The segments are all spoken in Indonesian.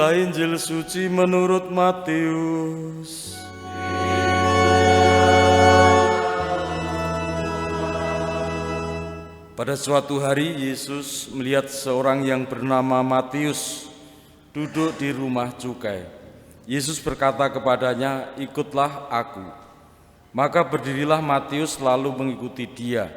Inilah Injil suci menurut Matius. Pada suatu hari Yesus melihat seorang yang bernama Matius duduk di rumah cukai. Yesus berkata kepadanya, "Ikutlah aku." Maka berdirilah Matius lalu mengikuti dia.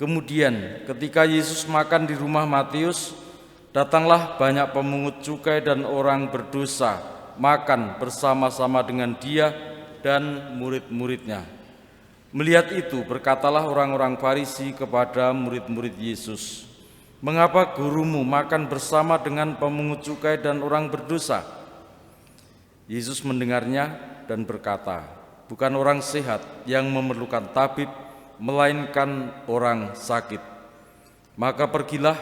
Kemudian ketika Yesus makan di rumah Matius, datanglah banyak pemungut cukai dan orang berdosa makan bersama-sama dengan dia dan murid-muridnya. Melihat itu, berkatalah orang-orang Farisi kepada murid-murid Yesus, "Mengapa gurumu makan bersama dengan pemungut cukai dan orang berdosa?" Yesus mendengarnya dan berkata, "Bukan orang sehat yang memerlukan tabib, melainkan orang sakit. Maka pergilah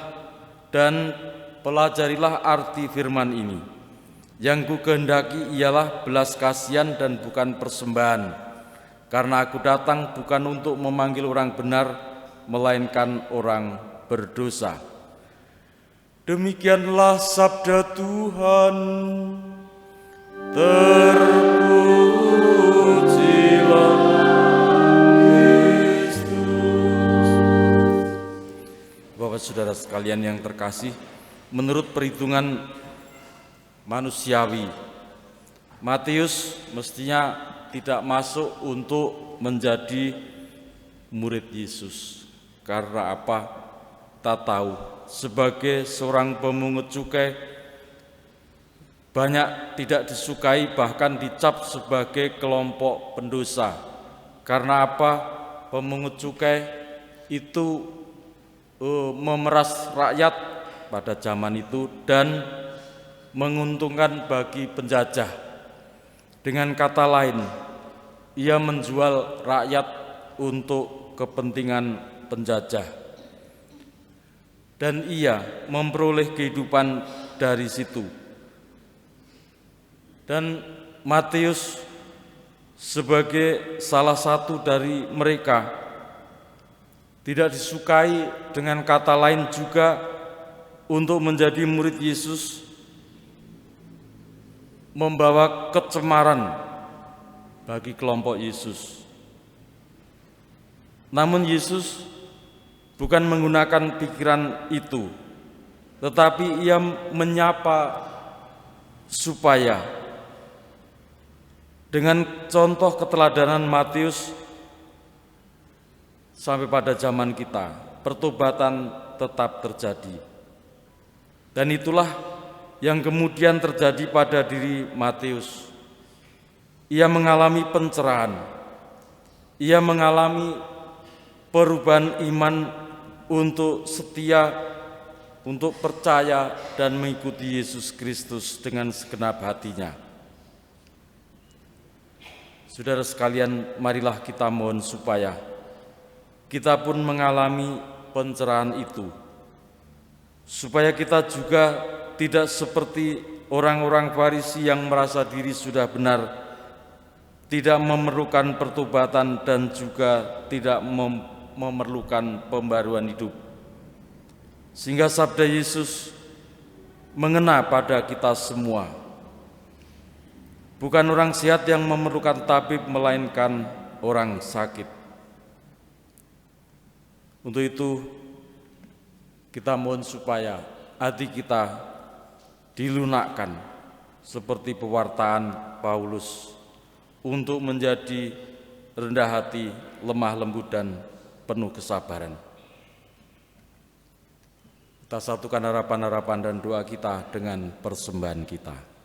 dan pelajarilah arti firman ini. Yang kukehendaki ialah belas kasihan dan bukan persembahan. Karena aku datang bukan untuk memanggil orang benar, melainkan orang berdosa." Demikianlah sabda Tuhan. Terpujilah Kristus. Bapak saudara sekalian yang terkasih, menurut perhitungan manusiawi, Matius mestinya tidak masuk untuk menjadi murid Yesus. Karena apa? Tak tahu. Sebagai seorang pemungut cukai, banyak tidak disukai, bahkan dicap sebagai kelompok pendosa. Karena apa? Pemungut cukai itu memeras rakyat pada zaman itu dan menguntungkan bagi penjajah. Dengan kata lain, ia menjual rakyat untuk kepentingan penjajah. Dan ia memperoleh kehidupan dari situ. Dan Matius sebagai salah satu dari mereka tidak disukai, dengan kata lain juga untuk menjadi murid Yesus membawa kecemaran bagi kelompok Yesus. Namun Yesus bukan menggunakan pikiran itu, tetapi ia menyapa supaya dengan contoh keteladanan Matius sampai pada zaman kita, pertobatan tetap terjadi. Dan itulah yang kemudian terjadi pada diri Matius. Ia mengalami pencerahan, ia mengalami perubahan iman untuk setia, untuk percaya dan mengikuti Yesus Kristus dengan segenap hatinya. Saudara sekalian, marilah kita mohon supaya kita pun mengalami pencerahan itu, supaya kita juga tidak seperti orang-orang Farisi yang merasa diri sudah benar, tidak memerlukan pertobatan dan juga tidak memerlukan pembaruan hidup. Sehingga sabda Yesus mengena pada kita semua. Bukan orang sehat yang memerlukan tabib, melainkan orang sakit. Untuk itu kita mohon supaya hati kita dilunakkan seperti pewartaan Paulus untuk menjadi rendah hati, lemah lembut dan penuh kesabaran. Kita satukan harapan-harapan dan doa kita dengan persembahan kita.